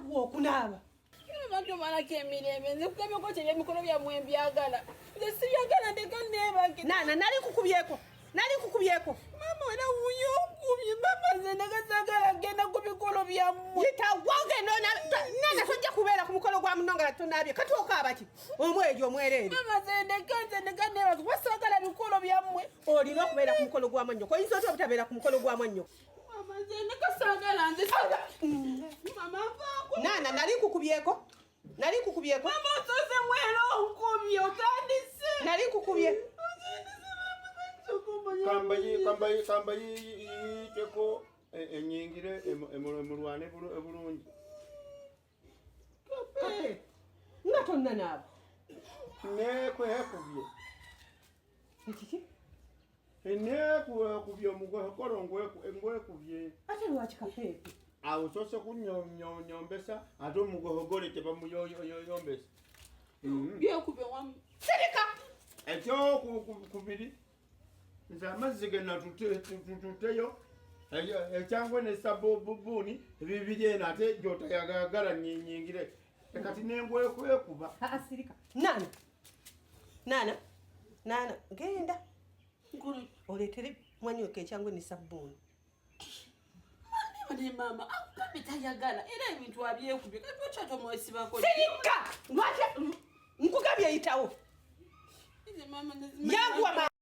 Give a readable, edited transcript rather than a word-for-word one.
gwo okunaaba. Abantu malako emirembe nze kugambye ko kyebya emikono byammwe mbyagala. Nze sibyagala ndeka neebake. Nana nali kukubyeko. Mama wena wuyo nkubye mama nze nagasagala genda ku bikolo byammwe. Yita wange nana tojja kubeera ku mukolo gwa munonga tunaabye katuuka abaki omwejo omwereere. Mama nze ndeka neebake wasagala bikolo byammwe. Olina okubeera ku mukolo gwa mwannyoko. Oyinza otya obutabeera ku mukolo gwa mwannyoko? Mama nze nagasagala nze saga. Mama vaako. Nana nali kukubyeko. Mama otoze mwero nkubye otandise. Nali kukubye. Kamba yiteko enyingire emulwane bulungi. Nga tonna naabo. Nekwekubye. Ekiki? Nekwekubye omugokolo ngwekubye. Ate lwaki kapeepe? Awo sose kunnyombesa ate omugohogole tebamuyombesa. Byekubye wamu. Sirika! Ekyo kubiri. Nze amazzi gena tuteyo. Ekyangwe ne sabbuuni bibiri eno ate gy'otayagala nyingire. Kati nengwekwekuba. Sirika. Nana, genda. Oleetere mwanyoka ekyangwe ne sabbuuni. Mani mama, akugambe tayagala era ebintu abyekubye kati okyatoma wesibako. Sirika! Lwaki nkugambye yitawo. Mama Yanguwa